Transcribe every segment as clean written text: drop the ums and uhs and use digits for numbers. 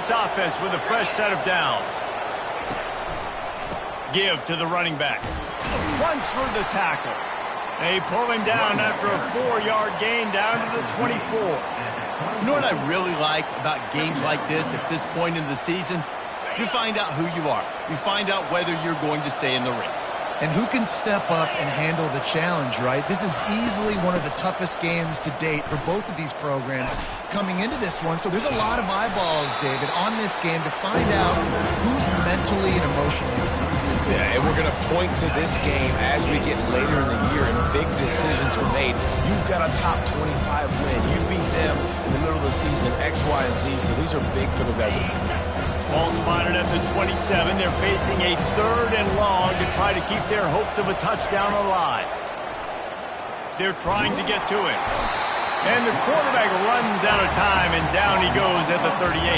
this offense with a fresh set of downs. Give to the running back. Runs through the tackle. They pull him down after a 4-yard gain down to the 24. You know what I really like about games like this at this point in the season? You find out who you are. You find out whether you're going to stay in the race. And who can step up and handle the challenge, right? This is easily one of the toughest games to date for both of these programs coming into this one. So there's a lot of eyeballs, David, on this game to find out who's mentally and emotionally tough. Yeah, and we're going to point to this game as we get later in the year and big decisions are made. You've got a top 25 win. You beat them in the middle of the season, X, Y, and Z. So these are big for the resume. Ball spotted at the 27. They're facing a 3rd and long to try to keep their hopes of a touchdown alive. They're trying to get to it. And the quarterback runs out of time, and down he goes at the 38.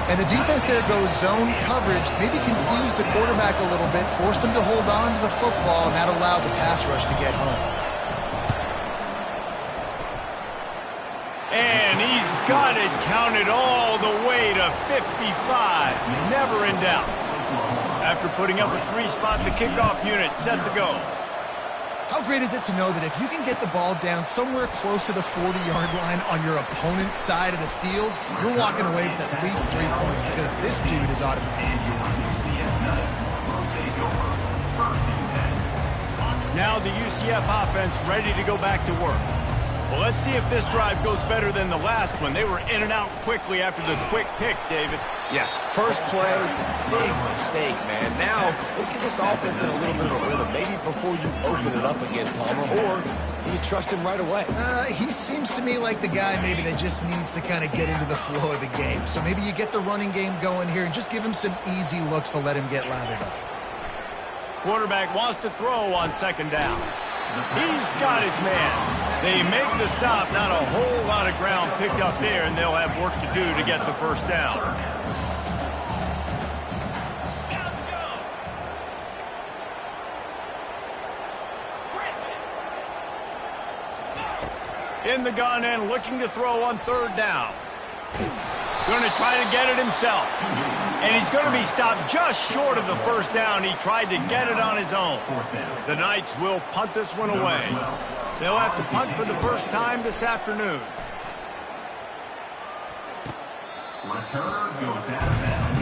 And the defense there goes zone coverage, maybe confused the quarterback a little bit, forced him to hold on to the football, and that allowed the pass rush to get home. And he's got it counted all the way to 55. Never in doubt. After putting up a 3-spot, the kickoff unit set to go. How great is it to know that if you can get the ball down somewhere close to the 40-yard line on your opponent's side of the field, you're walking away with at least 3 points because this dude is automatic. Now the UCF offense ready to go back to work. Well, let's see if this drive goes better than the last one. They were in and out quickly after the quick pick, David. Yeah, first play, big mistake, man. Now, let's get this offense in a little bit of a rhythm. Maybe before you open it up again, Palmer, or do you trust him right away? He seems to me like the guy maybe that just needs to kind of get into the flow of the game. So maybe you get the running game going here and just give him some easy looks to let him get lathered up. Quarterback wants to throw on 2nd down. He's got his man. They make the stop. Not a whole lot of ground picked up there, and they'll have work to do to get the 1st down. In the gun and looking to throw on 3rd down. Going to try to get it himself. And he's going to be stopped just short of the 1st down. He tried to get it on his own. The Knights will punt this one away. They'll have to punt for the first time this afternoon. Return goes out of bounds.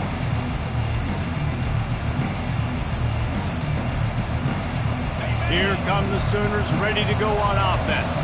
Here come the Sooners ready to go on offense.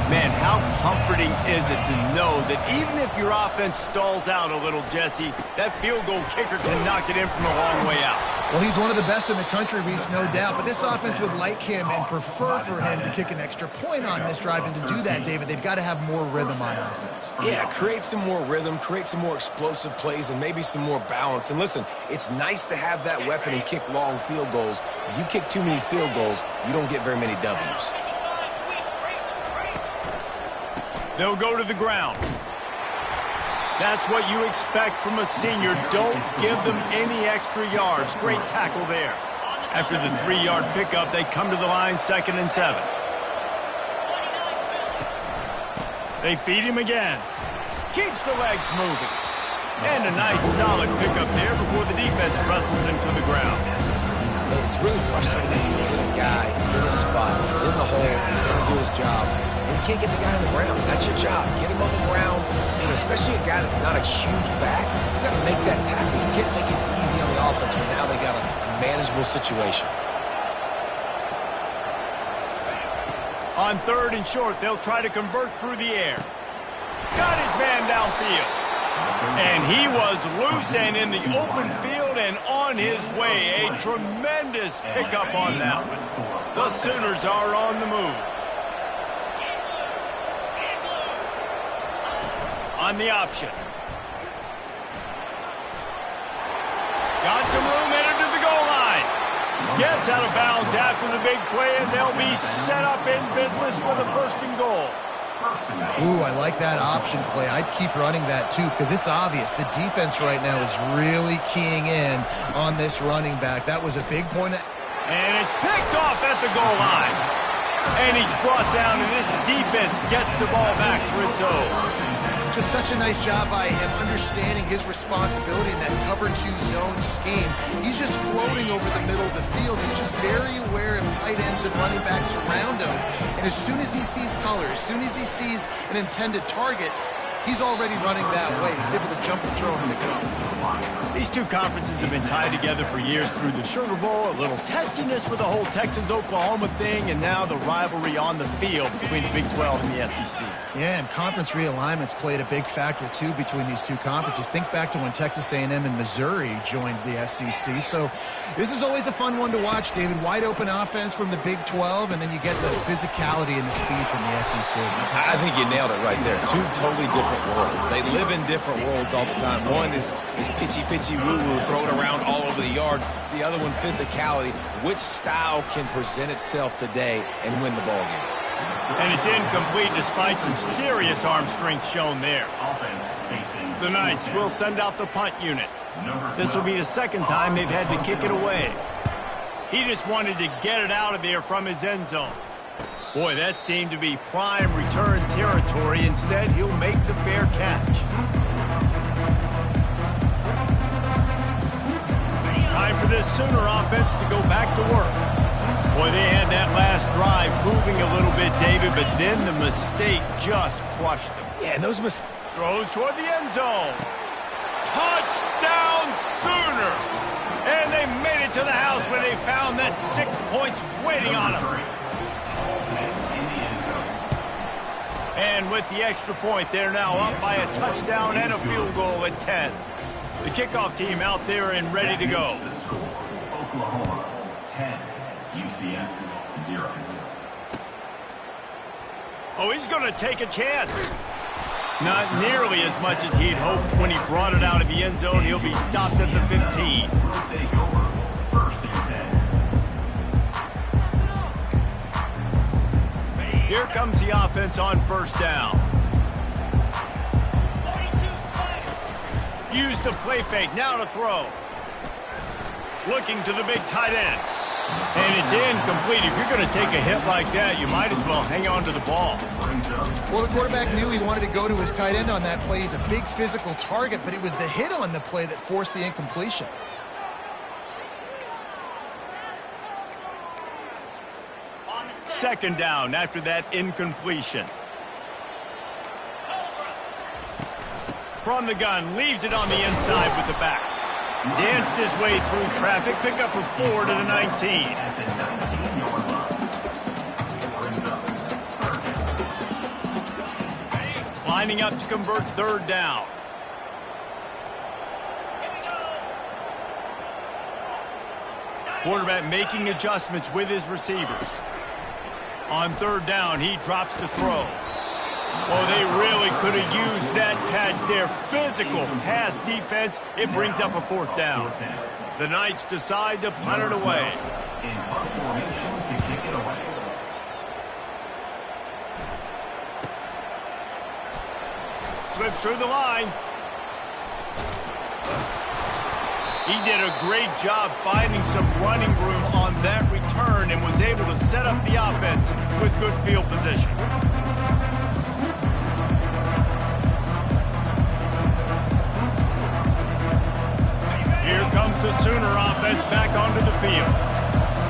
Man, how comforting is it to know that even if your offense stalls out a little, Jesse, that field goal kicker can knock it in from a long way out. Well, he's one of the best in the country, Reese, no doubt. But this offense would like him and prefer for him to kick an extra point on this drive. And to do that, David, they've got to have more rhythm on offense. Yeah, create some more rhythm, create some more explosive plays, and maybe some more balance. And listen, it's nice to have that weapon and kick long field goals. If you kick too many field goals, you don't get very many W's. They'll go to the ground. That's what you expect from a senior. Don't give them any extra yards. Great tackle there. After the 3-yard pickup, they come to the line 2nd and 7. They feed him again. Keeps the legs moving. And a nice solid pickup there before the defense wrestles him to the ground. It's really frustrating when you get a guy in his spot. He's in the hole. He's going to do his job. And you can't get the guy on the ground. That's your job. Get him on the ground. You know, especially a guy that's not a huge back. You got to make that tackle. You can't make it easy on the offense when now they got a manageable situation. On 3rd and short, they'll try to convert through the air. Got his man downfield. And he was loose and in the open field and on his way. A tremendous pickup on that one. The Sooners are on the move. On the option. Got some room, headed to the goal line. Gets out of bounds after the big play, and they'll be set up in business with a 1st and goal. Ooh, I like that option play. I'd keep running that, too, because it's obvious. The defense right now is really keying in on this running back. That was a big point. And it's picked off at the goal line. And he's brought down, and this defense gets the ball back for its own. Just such a nice job by him understanding his responsibility in that cover 2 zone scheme. He's just floating over the middle of the field. He's just very aware of tight ends and running backs around him. And as soon as he sees color, as soon as he sees an intended target, he's already running that way. He's able to jump the throw and pick it up. These two conferences have been tied together for years through the Sugar Bowl, a little testiness with the whole Texas-Oklahoma thing, and now the rivalry on the field between the Big 12 and the SEC. Yeah, and conference realignments played a big factor, too, between these two conferences. Think back to when Texas A&M and Missouri joined the SEC. So this is always a fun one to watch, David. Wide open offense from the Big 12, and then you get the physicality and the speed from the SEC. I think you nailed it right there. Two totally different worlds. They live in different worlds all the time. One is pitchy woo-woo, throw it around all over the yard. The other one, physicality. Which style can present itself today and win the ball game? And it's incomplete despite some serious arm strength shown there. The Knights will send out the punt unit. This will be the second time they've had to kick it away. He just wanted to get it out of there from his end zone. Boy, that seemed to be prime return territory. Instead, he'll make the fair catch. Time for this Sooner offense to go back to work. Boy, they had that last drive moving a little bit, David, but then the mistake just crushed them. Yeah, those throws toward the end zone. Touchdown Sooners! And they made it to the house when they found that 6 points waiting on them. And with the extra point, they're now up by a touchdown and a field goal at 10. The kickoff team out there and ready to go. Oklahoma 10, UCF 0. Oh, he's going to take a chance. Not nearly as much as he'd hoped when he brought it out of the end zone. He'll be stopped at the 15. Take over, 1st and 10. Here comes the offense on 1st down. Use the play fake, now to throw. Looking to the big tight end. And it's incomplete. If you're going to take a hit like that, you might as well hang on to the ball. Well, the quarterback knew he wanted to go to his tight end on that play. He's a big physical target, but it was the hit on the play that forced the incompletion. Second down after that incompletion. From the gun, leaves it on the inside with the back. Danced his way through traffic, pick up a 4 to the 19. Lining up to convert 3rd down. Quarterback making adjustments with his receivers. On 3rd down, he drops to throw. Well, they really could have used that catch there. Physical pass defense. It brings up a 4th down. The Knights decide to punt it away. In punt formation to kick it away. Slips through the line. He did a great job finding some running room on that return and was able to set up the offense with good field position. Here comes the Sooner offense back onto the field.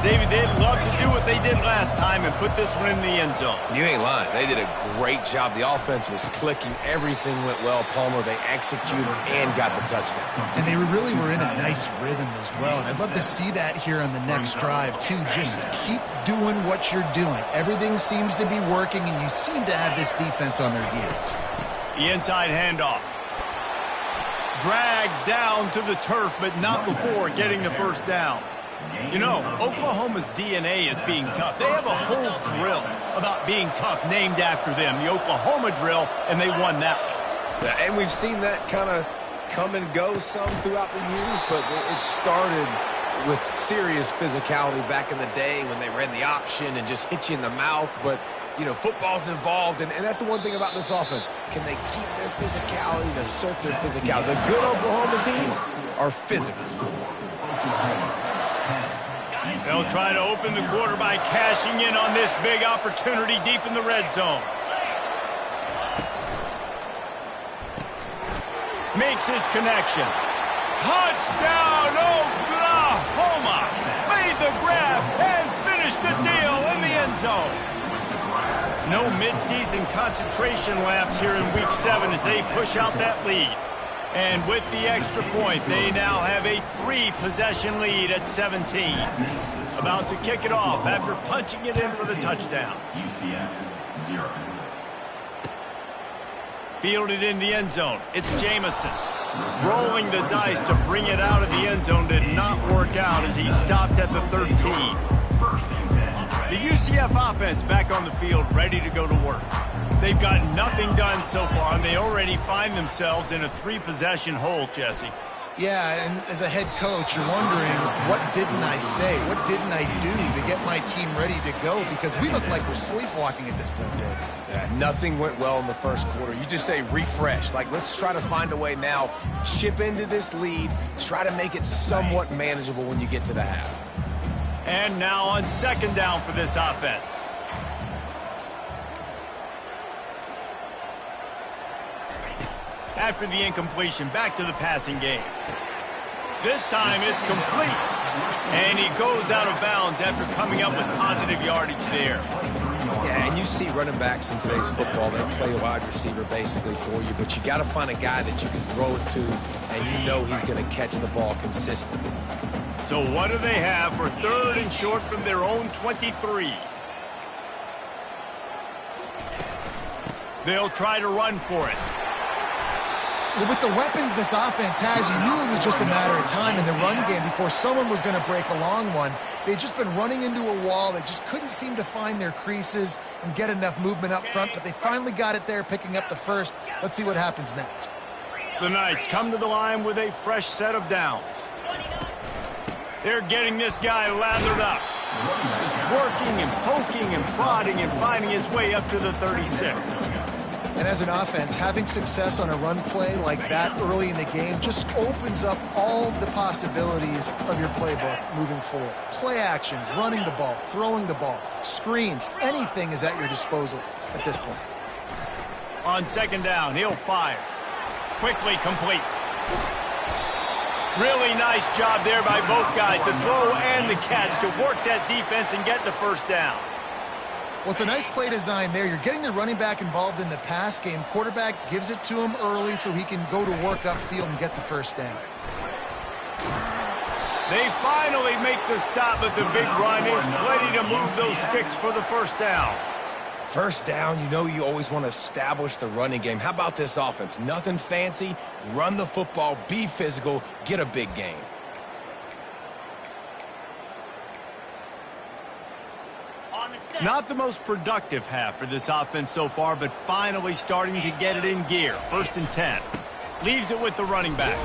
David, they'd love to do what they did last time and put this one in the end zone. You ain't lying. They did a great job. The offense was clicking. Everything went well, Palmer. They executed and got the touchdown. And they really were in a nice rhythm as well. And I'd love to see that here on the next drive, too. Just keep doing what you're doing. Everything seems to be working, and you seem to have this defense on their heels. The inside handoff. Dragged down to the turf, but not before getting the 1st down. You know, Oklahoma's DNA is being tough. They have a whole drill about being tough named after them, the Oklahoma drill, and they won that one. And we've seen that kind of come and go some throughout the years, but it started with serious physicality back in the day when they ran the option and just hit you in the mouth. But, you know, football's involved, and that's the one thing about this offense. Can they keep their physicality and assert their physicality? The good Oklahoma teams are physical. They'll try to open the quarter by cashing in on this big opportunity deep in the red zone. Makes his connection. Touchdown, Oklahoma! Made the grab and finished the deal in the end zone. No midseason concentration laps here in Week 7 as they push out that lead. And with the extra point, they now have a 3-possession lead at 17. About to kick it off after punching it in for the touchdown. UCF 0. Fielded in the end zone. It's Jamison. Rolling the dice to bring it out of the end zone did not work out as he stopped at the 13. The UCF offense back on the field, ready to go to work. They've got nothing done so far, and they already find themselves in a 3-possession hole, Jesse. Yeah, and as a head coach, you're wondering, what didn't I say? What didn't I do to get my team ready to go? Because we look like we're sleepwalking at this point, Dave. Yeah, nothing went well in the first quarter. You just say refresh. Like, let's try to find a way now, chip into this lead, try to make it somewhat manageable when you get to the half. And now on second down for this offense. After the incompletion, back to the passing game. This time it's complete. And he goes out of bounds after coming up with positive yardage there. Yeah, and you see running backs in today's football, they play a wide receiver basically for you, but you got to find a guy that you can throw it to, and you know he's going to catch the ball consistently. So what do they have for third and short from their own 23? They'll try to run for it. Well, with the weapons this offense has, you knew it was just a matter of time in the run game before someone was going to break a long one. They'd just been running into a wall. They just couldn't seem to find their creases and get enough movement up front, but they finally got it there, picking up the first. Let's see what happens next. The Knights come to the line with a fresh set of downs. They're getting this guy lathered up. Just working and poking and prodding and finding his way up to the 36. And as an offense, having success on a run play like that early in the game just opens up all the possibilities of your playbook moving forward. Play actions, running the ball, throwing the ball, screens, anything is at your disposal at this point. On second down, he'll fire. Quickly complete. Really nice job there by both guys to throw and the catch to work that defense and get the first down. Well, it's a nice play design there. You're getting the running back involved in the pass game. Quarterback gives it to him early so he can go to work upfield and get the first down. They finally make the stop, but the big run is plenty to move those sticks for the first down. First down, you know you always want to establish the running game. How about this offense? Nothing fancy. Run the football, be physical, get a big gain. Not the most productive half for this offense so far, but finally starting to get it in gear. 1st and 10. Leaves it with the running back.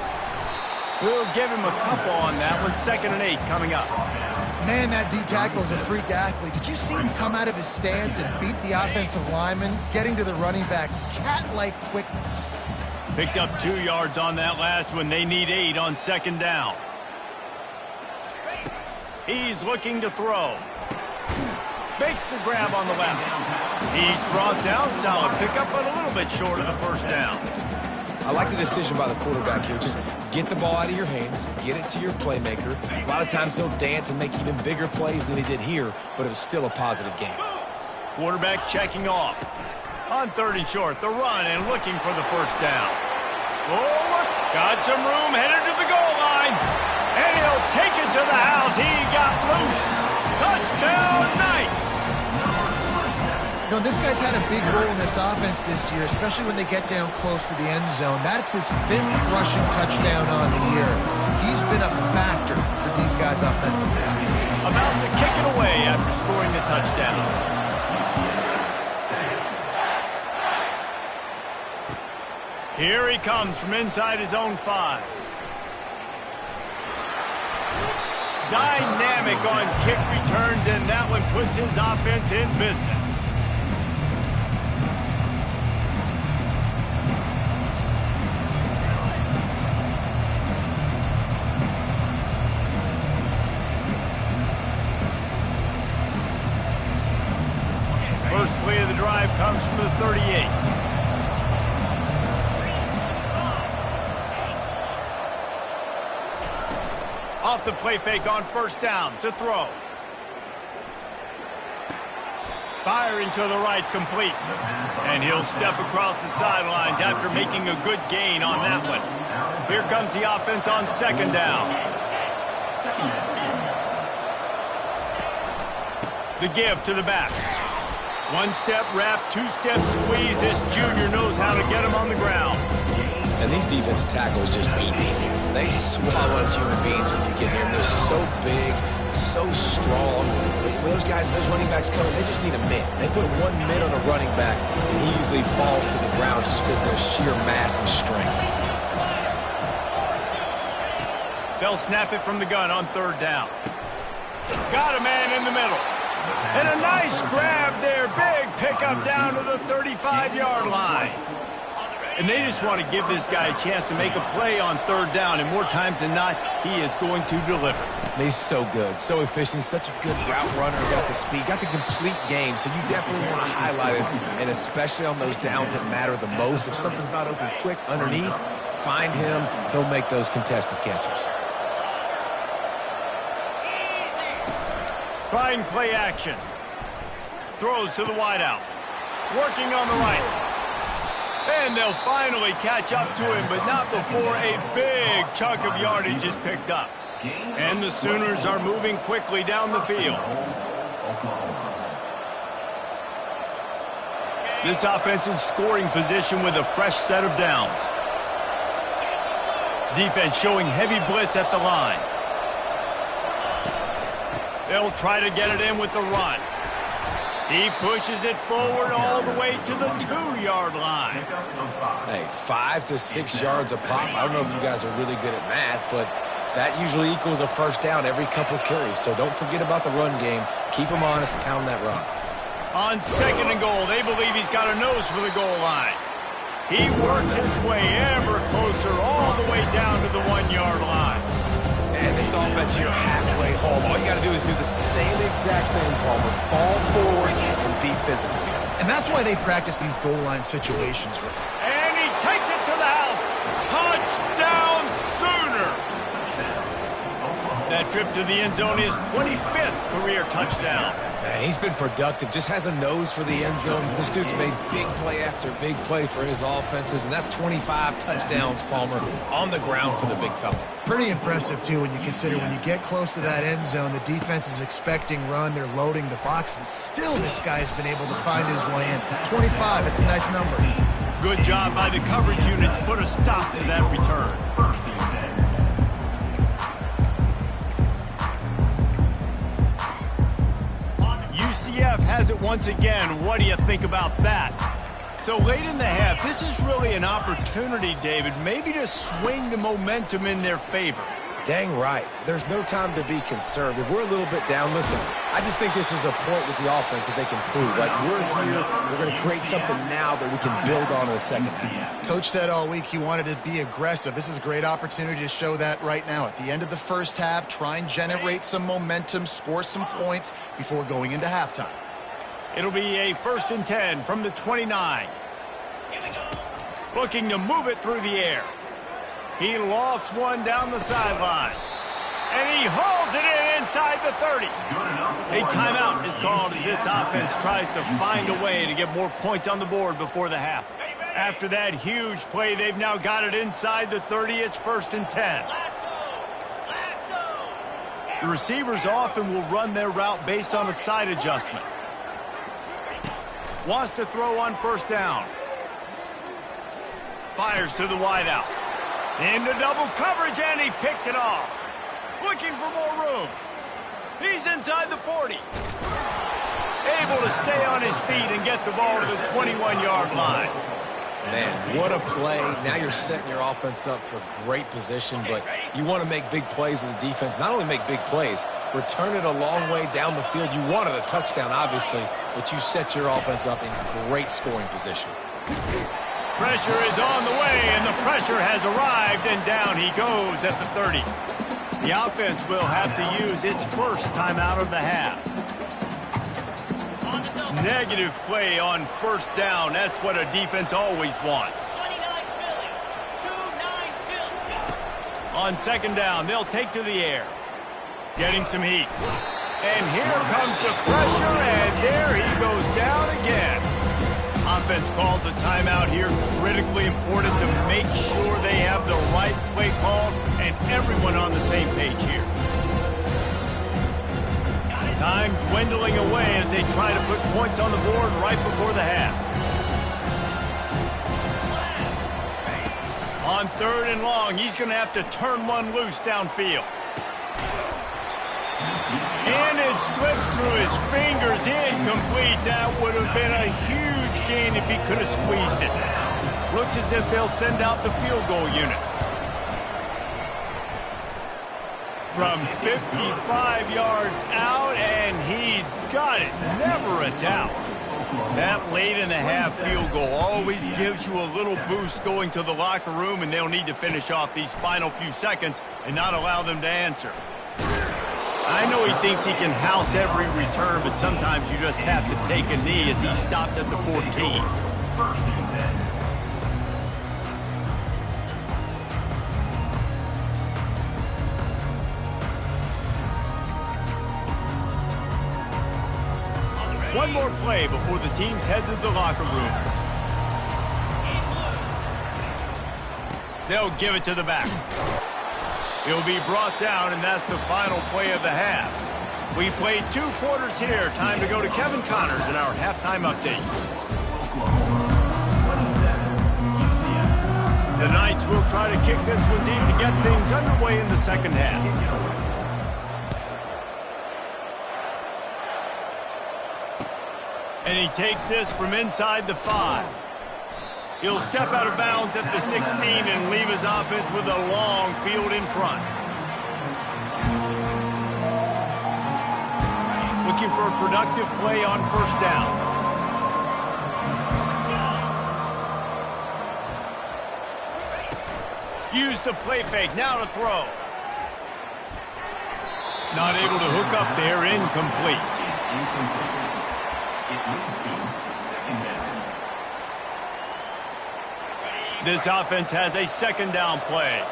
We'll give him a couple on that one. 2nd and 8 coming up. Man, that D-tackle is a freak athlete. Did you see him come out of his stance and beat the offensive lineman, getting to the running back? Cat-like quickness. Picked up 2 yards on that last one. They need 8 on 2nd down. He's looking to throw. Makes the grab on the left. He's brought down. Solid pickup, but a little bit short of the first down. I like the decision by the quarterback here. Just get the ball out of your hands, get it to your playmaker. A lot of times he'll dance and make even bigger plays than he did here, but it was still a positive game. Quarterback checking off. On 3rd and short, the run and looking for the first down. Oh, look, got some room, headed to the goal line. And he'll take it to the house. He got loose. Touchdown, Knights! You know, this guy's had a big role in this offense this year, especially when they get down close to the end zone. That's his 5th rushing touchdown on the year. He's been a factor for these guys offensively. About to kick it away after scoring the touchdown. Here he comes from inside his own 5. Dynamic on kick returns, and that one puts his offense in business. First play of the drive comes from the 38. Off the play fake on first down to throw. Firing to the right, complete. And he'll step across the sidelines after making a good gain on that one. Here comes the offense on second down. The give to the back. One-step wrap, two-step squeeze. This junior knows how to get him on the ground. And these defensive tackles just eat people. They swallow human beings when you get near them. They're so big, so strong. When those guys, those running backs come in, they just need a mid. They put one mid on a running back, and he usually falls to the ground just because of their sheer mass and strength. They'll snap it from the gun on third down. Got a man in the middle. And a nice grab there. Big pickup down to the 35-yard line. And they just want to give this guy a chance to make a play on third down. And more times than not, he is going to deliver. He's so good, so efficient, such a good route runner, got the speed, got the complete game. So you definitely want to highlight it, and especially on those downs that matter the most. If something's not open quick underneath, find him. He'll make those contested catches. Trying play action. Throws to the wideout. Working on the right. And they'll finally catch up to him, but not before a big chunk of yardage is picked up. And the Sooners are moving quickly down the field. This offense in scoring position with a fresh set of downs. Defense showing heavy blitz at the line. They'll try to get it in with the run. He pushes it forward all the way to the 2-yard line. Hey, 5 to 6 yards a pop. I don't know if you guys are really good at math, but that usually equals a first down every couple carries. So don't forget about the run game. Keep them honest and pound that run. On second and goal, they believe he's got a nose for the goal line. He works his way ever closer all the way down to the 1-yard line. And this offense, you're halfway home. All you got to do is do the same exact thing, Palmer. Fall forward and be physical. And that's why they practice these goal line situations. And he takes it to the house. Touchdown, Sooners! That trip to the end zone is 25th career touchdown. Man, he's been productive. Just has a nose for the end zone. This dude's made big play after big play for his offenses, and that's 25 touchdowns, Palmer, on the ground for the big fella. Pretty impressive, too, when you consider when you get close to that end zone, the defense is expecting run, they're loading the box, and still this guy's been able to find his way in. 25, it's a nice number. Good job by the coverage unit to put a stop to that return. UCF has it once again. What do you think about that? So late in the half, this is really an opportunity, David, maybe to swing the momentum in their favor. Dang right. There's no time to be conservative. We're a little bit down. Listen, I just think this is a point with the offense that they can prove. Like, we're here, we're going to create something now that we can build on in the second half. Coach said all week he wanted to be aggressive. This is a great opportunity to show that right now. At the end of the first half, try and generate some momentum, score some points before going into halftime. It'll be a 1st and 10 from the 29. Looking to move it through the air. He lofts one down the sideline. And he hauls it in inside the 30. A timeout is called as this offense tries to find a way to get more points on the board before the half. After that huge play, they've now got it inside the 30. It's 1st and 10. The receivers often will run their route based on a side adjustment. Wants to throw on first down. Fires to the wideout. Into double coverage, and he picked it off. Looking for more room. He's inside the 40. Able to stay on his feet and get the ball to the 21-yard line. Man, what a play. Now you're setting your offense up for great position, but you want to make big plays as a defense. Not only make big plays, return it a long way down the field. You wanted a touchdown, obviously, but you set your offense up in great scoring position. Pressure is on the way, and the pressure has arrived, and down he goes at the 30. The offense will have to use its first timeout of the half. Negative play on first down. That's what a defense always wants. On second down, they'll take to the air. Getting some heat. And here comes the pressure, and there he goes down again. Offense calls a timeout here. Critically important to make sure they have the right play call and everyone on the same page here. Time dwindling away as they try to put points on the board right before the half. On 3rd and long, he's going to have to turn one loose downfield. And it slips through his fingers, incomplete. That would have been a huge gain if he could have squeezed it. Looks as if they'll send out the field goal unit. From 55 yards out, and he's got it. Never a doubt. That late in the half field goal always gives you a little boost going to the locker room, and they'll need to finish off these final few seconds and not allow them to answer. I know he thinks he can house every return, but sometimes you just have to take a knee as he stopped at the 14. First and 10. One more play before the teams head to the locker rooms. They'll give it to the back. He'll be brought down, and that's the final play of the half. We played 2 quarters here. Time to go to Kevin Connors in our halftime update. The Knights will try to kick this one deep to get things underway in the second half. And he takes this from inside the 5. He'll step out of bounds at the 16 and leave his offense with a long field in front. Looking for a productive play on 1st down. Use the play fake, now to throw. Not able to hook up there, incomplete. This offense has a 2nd down play.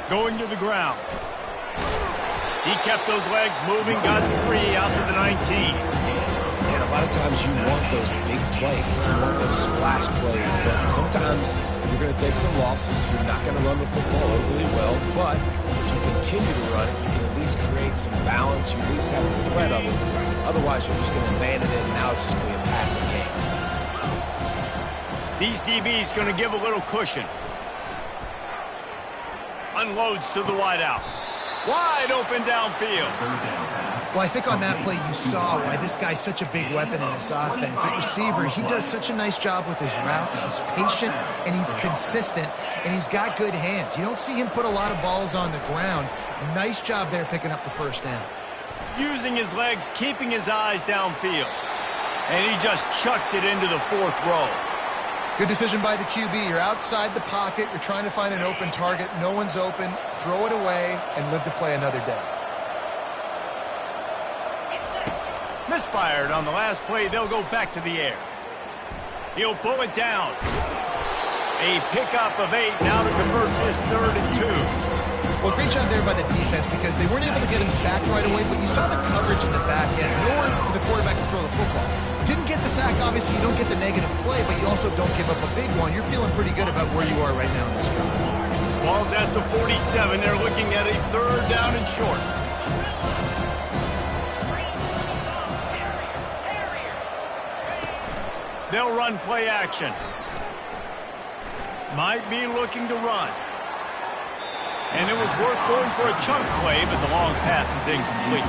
Going to the ground. He kept those legs moving, got 3 out to the 19. And a lot of times you want those big plays, you want those splash plays, but sometimes you're going to take some losses. You're not going to run the football overly well, but if you continue to run it, you can at least create some balance. You at least have the threat of it. Otherwise, you're just going to man it in, and now it's just going to be a passing game. These DBs going to give a little cushion. Unloads to the wideout. Wide open downfield. Well, I think on that play you saw why this guy's such a big weapon in this offense. At receiver, he does such a nice job with his routes. He's patient, and he's consistent, and he's got good hands. You don't see him put a lot of balls on the ground. Nice job there picking up the 1st down. Using his legs, keeping his eyes downfield. And he just chucks it into the 4th row. Good decision by the QB. You're outside the pocket. You're trying to find an open target. No one's open. Throw it away and live to play another day. Misfired on the last play. They'll go back to the air. He'll pull it down. A pickup of 8 now to convert this 3rd and 2. Well, great job there by the defense because they weren't able to get him sacked right away, but you saw the coverage in the back end. Nowhere for the quarterback to throw the football. Didn't get the sack, obviously you don't get the negative play, but you also don't give up a big one. You're feeling pretty good about where you are right now in this drive. Ball's at the 47. They're looking at a 3rd down and short. They'll run play action. Might be looking to run. And it was worth going for a chunk play, but the long pass is incomplete.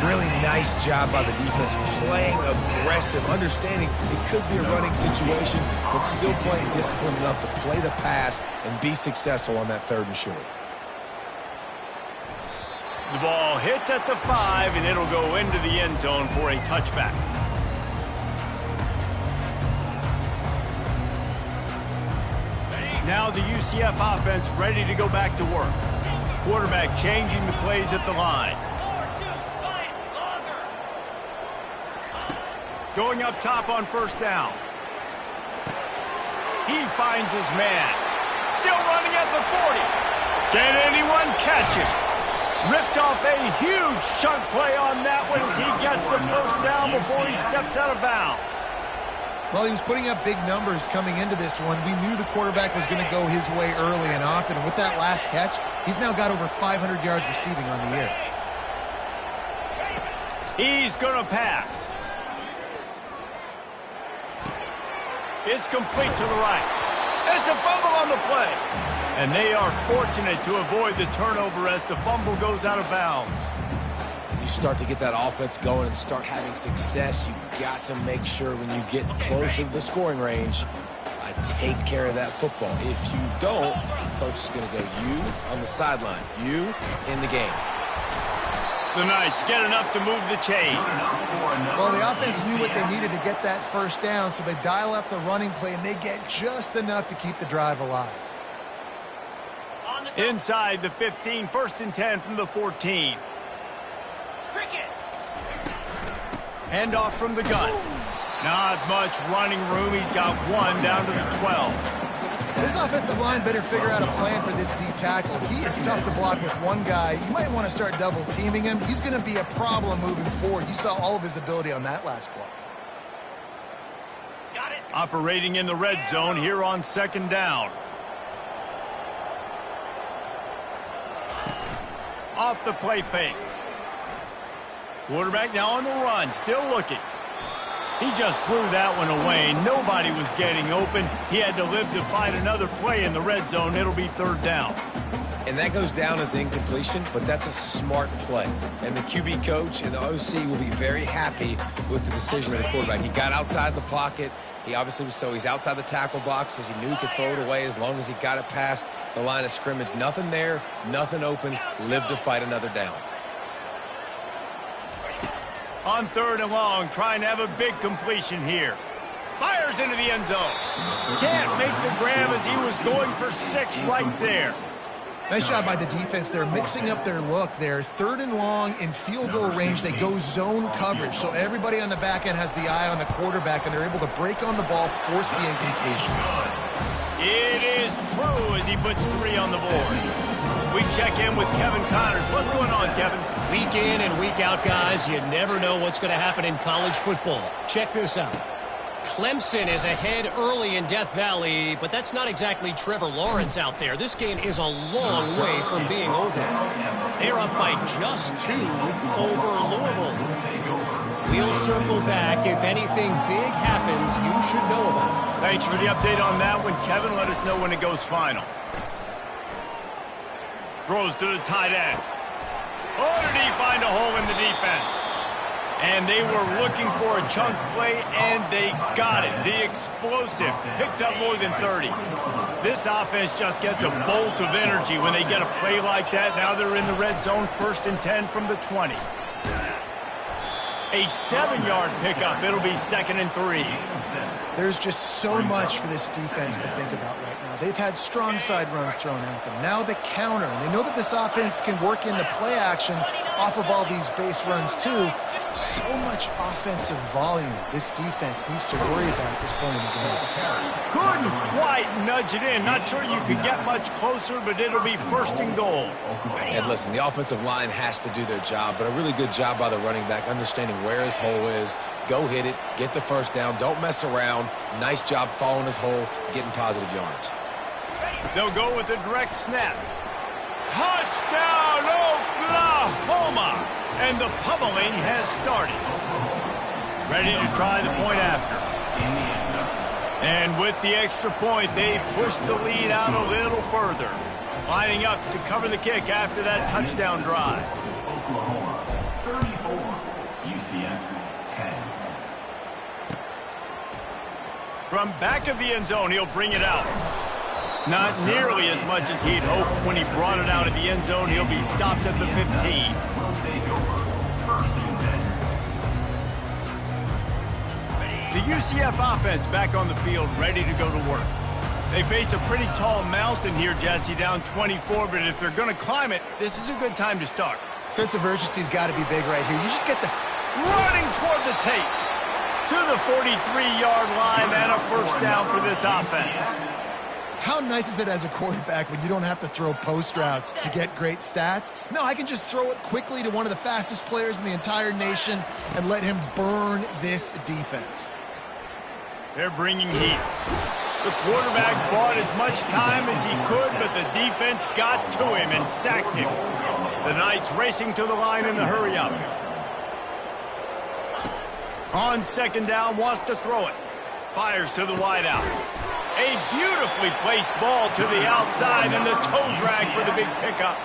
Really nice job by the defense, playing aggressive, understanding it could be a running situation, but still playing disciplined enough to play the pass and be successful on that 3rd and short. The ball hits at the 5, and it'll go into the end zone for a touchback. Now the UCF offense ready to go back to work. Quarterback changing the plays at the line. Going up top on 1st down. He finds his man. Still running at the 40. Can anyone catch him? Ripped off a huge chunk play on that one as he gets the first down before he steps out of bounds. Well, he was putting up big numbers coming into this one. We knew the quarterback was going to go his way early and often. And with that last catch, he's now got over 500 yards receiving on the year. He's going to pass. It's complete to the right. It's a fumble on the play. And they are fortunate to avoid the turnover as the fumble goes out of bounds. If you start to get that offense going and start having success, you got to make sure when you get closer to the scoring range, take care of that football. If you don't, coach is going to go you on the sideline, you in the game. The Knights get enough to move the chains. Well, the offense knew what they needed to get that first down, so they dial up the running play, and they get just enough to keep the drive alive. Inside the 15, 1st and 10 from the 14. Handoff from the gun. Not much running room. He's got one down to the 12. This offensive line better figure out a plan for this D tackle. He is tough to block with one guy. You might want to start double teaming him. He's going to be a problem moving forward. You saw all of his ability on that last play. Got it. Operating in the red zone here on 2nd down. Off the play fake. Quarterback now on the run, still looking. He just threw that one away. Nobody was getting open. He had to live to find another play in the red zone. It'll be 3rd down. And that goes down as incompletion, but that's a smart play. And the QB coach and the OC will be very happy with the decision of the quarterback. He got outside the pocket. He obviously was he's outside the tackle box as he knew he could throw it away as long as he got it past the line of scrimmage. Nothing there, nothing open. Live to fight another down. On 3rd and long, trying to have a big completion here. Fires into the end zone. Can't make the grab as he was going for 6 right there. Nice job by the defense. They're mixing up their look there. 3rd and long in field goal range. They go zone coverage. So everybody on the back end has the eye on the quarterback, and they're able to break on the ball, force the incompletion. It is true as he puts 3 on the board. We check in with Kevin Connors. What's going on, Kevin? Week in and week out, guys, you never know what's going to happen in college football. Check this out. Clemson is ahead early in Death Valley, but that's not exactly Trevor Lawrence out there. This game is a long way from being over. They're up by just 2 over Louisville. We'll circle back. If anything big happens, you should know about it. Thanks for the update on that one, Kevin. Let us know when it goes final. Throws to the tight end. Oh, did he find a hole in the defense? And they were looking for a chunk play, and they got it. The explosive picks up more than 30. This offense just gets a bolt of energy when they get a play like that. Now they're in the red zone, 1st and 10 from the 20. A 7-yard pickup. It'll be 2nd and 3. There's just so much for this defense to think about right now. They've had strong side runs thrown at them. Now the counter. And they know that this offense can work in the play action off of all these base runs too. So much offensive volume this defense needs to worry about at this point in the game. Couldn't quite nudge it in. Not sure you could get much closer, but it'll be 1st and goal. And listen, the offensive line has to do their job, but a really good job by the running back, understanding where his hole is. Go hit it, get the 1st down, don't mess around. Nice job following his hole, getting positive yards. They'll go with a direct snap. Touchdown, Oklahoma! And the pummeling has started. Ready to try the point after. And with the extra point, they push the lead out a little further. Lining up to cover the kick after that touchdown drive. Oklahoma, 34. UCF, 10. From back of the end zone, he'll bring it out. Not nearly as much as he'd hoped when he brought it out of the end zone. He'll be stopped at the 15. The UCF offense back on the field, ready to go to work. They face a pretty tall mountain here, Jesse, down 24, but if they're going to climb it, this is a good time to start. Sense of urgency's got to be big right here. You just get the... Running toward the tape. To the 43-yard line and a 1st down for this offense. How nice is it as a quarterback when you don't have to throw post routes to get great stats? No, I can just throw it quickly to one of the fastest players in the entire nation and let him burn this defense. They're bringing heat. The quarterback bought as much time as he could, but the defense got to him and sacked him. The Knights racing to the line in a hurry-up. On second down, wants to throw it. Fires to the wideout. A beautifully placed ball to the outside and the toe drag for the big pickup.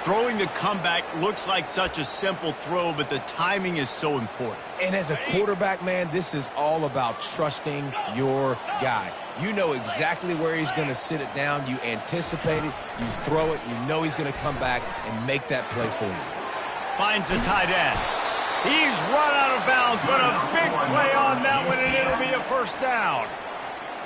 Throwing the comeback looks like such a simple throw, but the timing is so important. And as a quarterback, man, this is all about trusting your guy. You know exactly where he's going to sit it down. You anticipate it. You throw it. You know he's going to come back and make that play for you. Finds the tight end. He's run out of bounds, but a big play on that one, and it'll be a first down.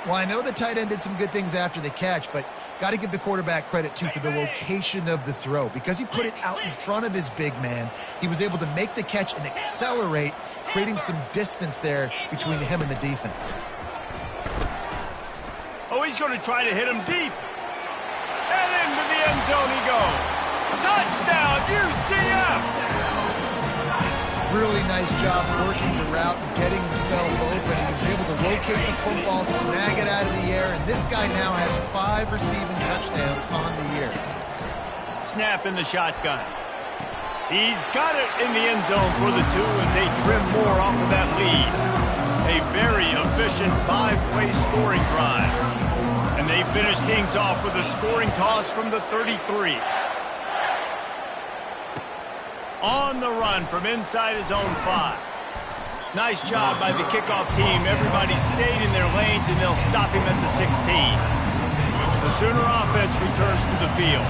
Well, I know the tight end did some good things after the catch, but got to give the quarterback credit, too, for the location of the throw. Because he put it out in front of his big man, he was able to make the catch and accelerate, creating some distance there between him and the defense. Oh, he's going to try to hit him deep. And into the end zone he goes. Touchdown, UCF! Really nice job working the route and getting himself open. He was able to locate the football, snag it out of the air, and this guy now has 5 receiving touchdowns on the year. Snap in the shotgun. He's got it in the end zone for the 2 as they trim more off of that lead. A very efficient 5-play scoring drive. And they finish things off with a scoring toss from the 33. On the run from inside his own 5. Nice job by the kickoff team. Everybody stayed in their lanes, and they'll stop him at the 16. The Sooner offense returns to the field.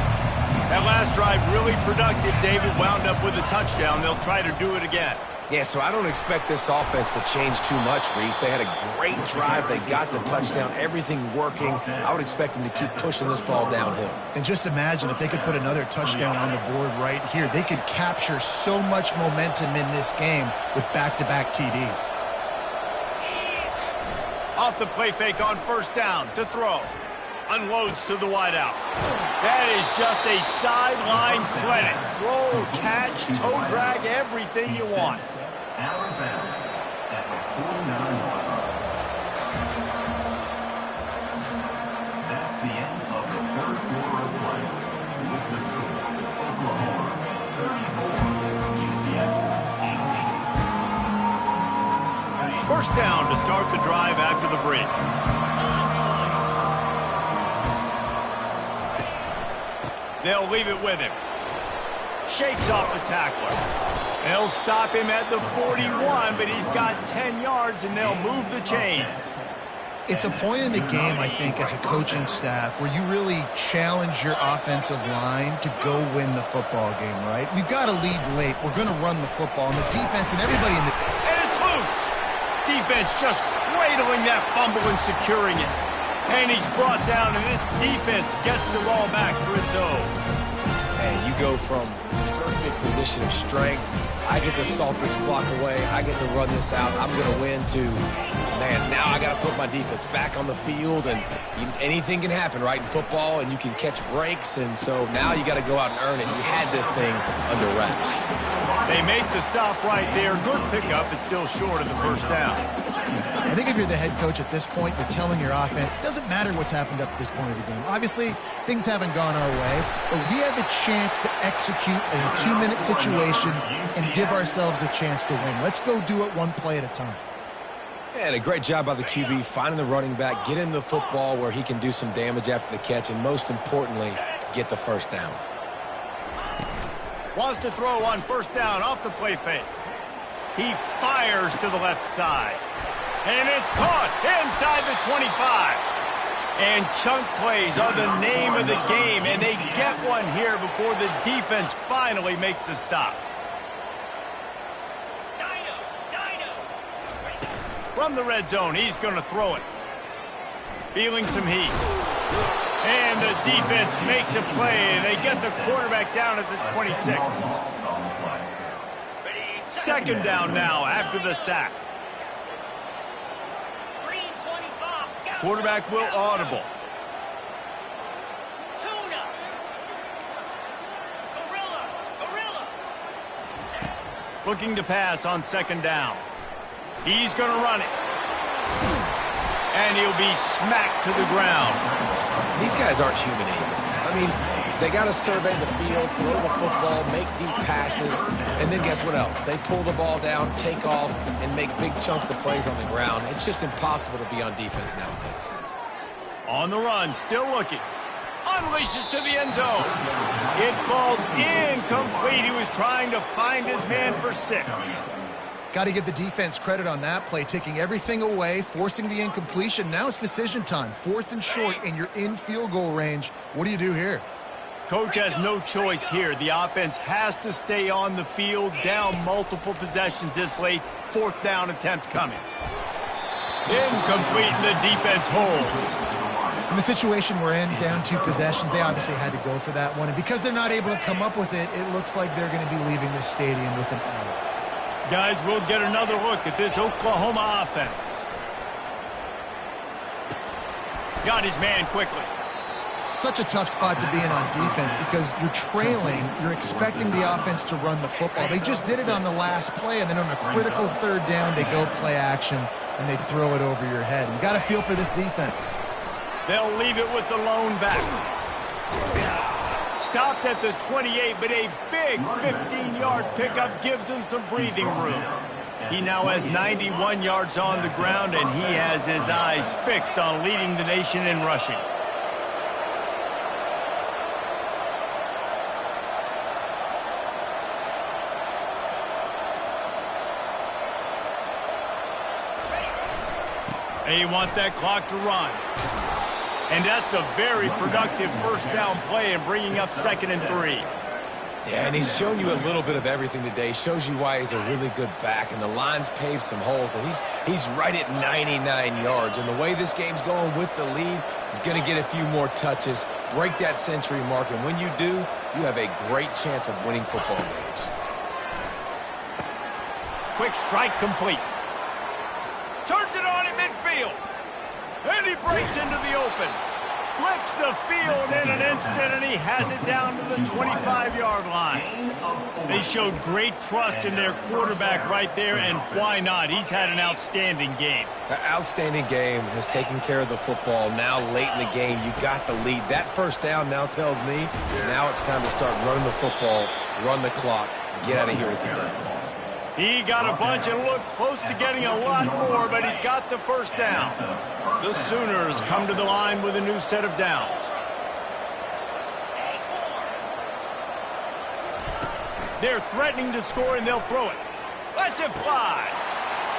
That last drive really productive. David wound up with a touchdown. They'll try to do it again. Yeah, so I don't expect this offense to change too much, Reese. They had a great drive. They got the touchdown, everything working. I would expect them to keep pushing this ball downhill. And just imagine if they could put another touchdown on the board right here. They could capture so much momentum in this game with back-to-back TDs. Off the play fake on first down to throw. Unloads to the wideout. That is just a sideline credit. Throw, catch, toe drag, everything you want. Out of bounds at the 49-yard line. That's the end of the third quarter of play. With the score, Oklahoma 34, UCF 18. First down to start the drive after the break. They'll leave it with him. Shakes off the tackler. They'll stop him at the 41, but he's got 10 yards, and they'll move the chains. It's a point in the game, I think, as a coaching staff, where you really challenge your offensive line to go win the football game, right? We've got to lead late. We're going to run the football, and the defense and everybody in the... And it's loose. Defense just cradling that fumble and securing it. And he's brought down, and this defense gets the ball back for its own. And you go from perfect position of strength. I get to salt this clock away. I get to run this out. I'm going to win to, man, now I got to put my defense back on the field. And anything can happen, right, in football, and you can catch breaks. And so now you got to go out and earn it. You had this thing under wraps. They make the stop right there. Good pickup. It's still short of the first down. I think if you're the head coach at this point, you're telling your offense, it doesn't matter what's happened up to this point of the game. Obviously, things haven't gone our way, but we have a chance to execute in a 2-minute situation and give ourselves a chance to win. Let's go do it one play at a time. And a great job by the QB, finding the running back, get him the football where he can do some damage after the catch, and most importantly, get the first down. Wants to throw on first down off the play fake. He fires to the left side. And it's caught inside the 25. And chunk plays are the name of the game, and they get one here before the defense finally makes the stop. From the red zone, he's going to throw it. Feeling some heat. And the defense makes a play, and they get the quarterback down at the 26. Second down now after the sack. Quarterback will audible. Looking to pass on second down. He's going to run it. And he'll be smacked to the ground. These guys aren't human either. I mean, they got to survey the field, throw the football, make deep passes, and then guess what else? They pull the ball down, take off, and make big chunks of plays on the ground. It's just impossible to be on defense nowadays. On the run, still looking. Unleashes to the end zone. It falls incomplete. He was trying to find his man for 6. Got to give the defense credit on that play, taking everything away, forcing the incompletion. Now it's decision time. 4th and short, and you're in field goal range. What do you do here? Coach has no choice here. The offense has to stay on the field, down multiple possessions this late. 4th down attempt coming. Incomplete, and the defense holds. In the situation we're in, down 2 possessions, they obviously had to go for that one. And because they're not able to come up with it, it looks like they're going to be leaving this stadium with an L. Guys, we'll get another look at this Oklahoma offense. Got his man quickly. Such a tough spot to be in on defense because you're trailing, you're expecting the offense to run the football. They just did it on the last play, and then on a critical 3rd down, they go play action, and they throw it over your head. You got to feel for this defense. They'll leave it with the lone back. Stopped at the 28, but a big 15-yard pickup gives him some breathing room. He now has 91 yards on the ground, and he has his eyes fixed on leading the nation in rushing. They want that clock to run. And that's a very productive 1st down play and bringing up 2nd and 3. Yeah, and he's shown you a little bit of everything today. Shows you why he's a really good back, and the line's paved some holes, and he's right at 99 yards. And the way this game's going with the lead, he's going to get a few more touches, break that century mark, and when you do, you have a great chance of winning football games. Quick strike complete. Turns it on in midfield. And he breaks into the open. Flips the field in an instant, and he has it down to the 25-yard line. They showed great trust in their quarterback right there, and why not? He's had an outstanding game. An outstanding game, has taken care of the football. Now late in the game, you got the lead. That 1st down now tells me now it's time to start running the football, run the clock, get out of here with the day. He got a bunch and looked close to getting a lot more, but he's got the 1st down. The Sooners come to the line with a new set of downs. They're threatening to score, and they'll throw it. Let's it fly.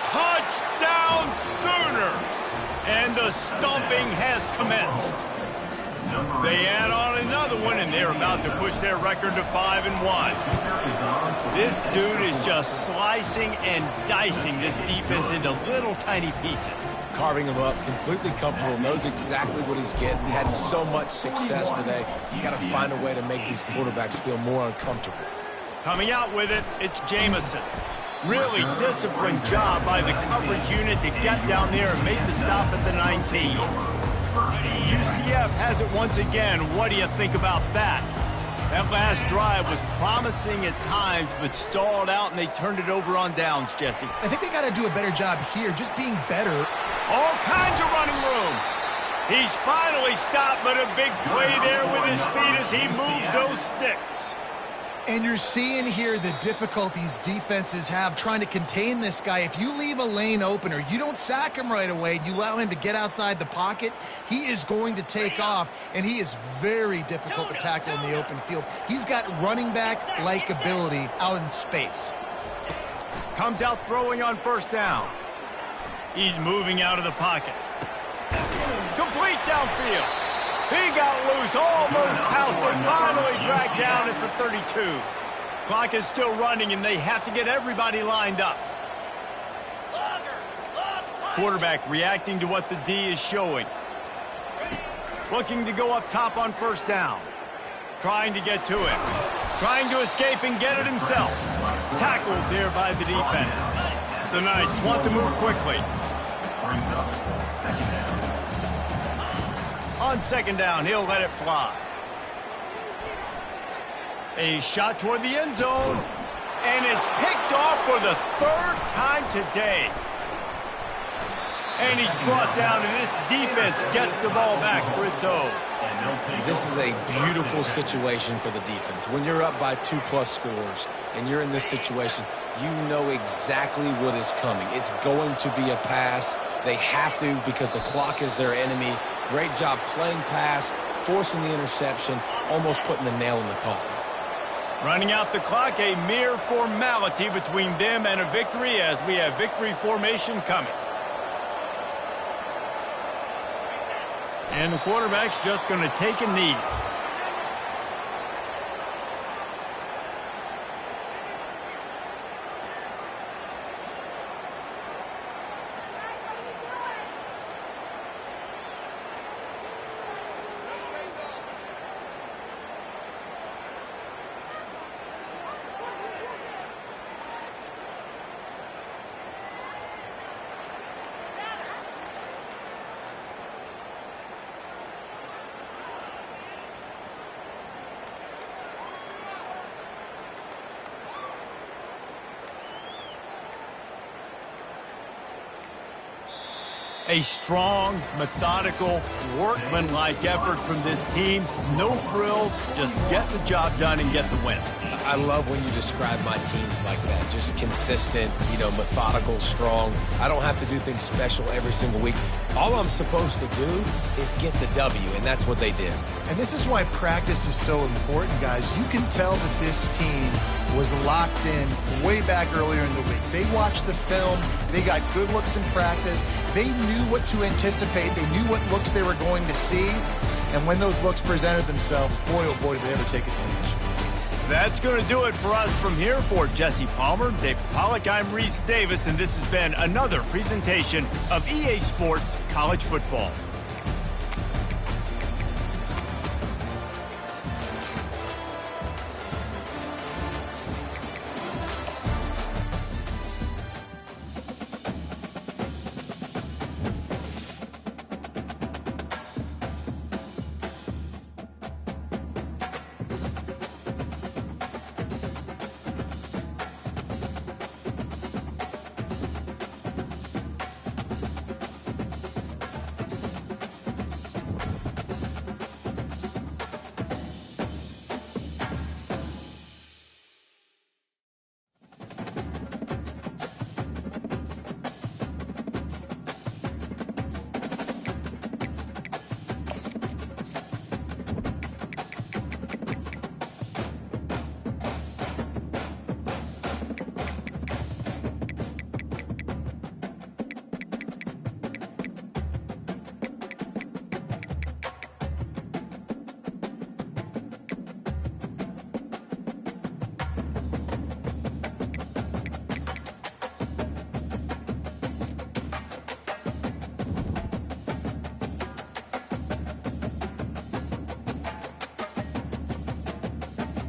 Touchdown, Sooners! And the stomping has commenced. They add on another one, and they're about to push their record to 5-1. This dude is just slicing and dicing this defense into little tiny pieces. Carving him up, completely comfortable, knows exactly what he's getting. Had so much success today. You got to find a way to make these quarterbacks feel more uncomfortable. Coming out with it, it's Jamison. Really disciplined job by the coverage unit to get down there and make the stop at the 19. UCF has it once again. What do you think about that? That last drive was promising at times, but stalled out, and they turned it over on downs, Jesse. I think they got to do a better job here, just being better. All kinds of running room. He's finally stopped, but a big play there with his speed as he moves those sticks. And you're seeing here the difficulties defenses have trying to contain this guy. If you leave a lane open or you don't sack him right away, you allow him to get outside the pocket, he is going to take off, and he is very difficult to tackle in the open field. He's got running back-like ability out in space. Comes out throwing on 1st down. He's moving out of the pocket. Complete downfield. He got loose, almost housed and finally dragged down at the 32. Clock is still running, and they have to get everybody lined up. Quarterback reacting to what the D is showing. Looking to go up top on 1st down. Trying to get to it. Trying to escape and get it himself. Tackled there by the defense. The Knights want to move quickly. On 2nd down, he'll let it fly. A shot toward the end zone. And it's picked off for the third time today. And he's brought down, and this defense gets the ball back for its own. This is a beautiful situation for the defense. When you're up by 2+ scores and you're in this situation, you know exactly what is coming. It's going to be a pass. They have to because the clock is their enemy. Great job playing pass, forcing the interception, almost putting the nail in the coffin. Running out the clock, a mere formality between them and a victory as we have victory formation coming. And the quarterback's just going to take a knee. A strong, methodical, workmanlike effort from this team. No frills, just get the job done and get the win. I love when you describe my teams like that. Just consistent, methodical, strong. I don't have to do things special every single week. All I'm supposed to do is get the W, and that's what they did. And this is why practice is so important, guys. You can tell that this team was locked in way back earlier in the week. They watched the film. They got good looks in practice. They knew what to anticipate. They knew what looks they were going to see. And when those looks presented themselves, boy, oh boy, did they ever take advantage. That's going to do it for us from here. For Jesse Palmer, Dave Pollack, I'm Reese Davis, and this has been another presentation of EA Sports College Football.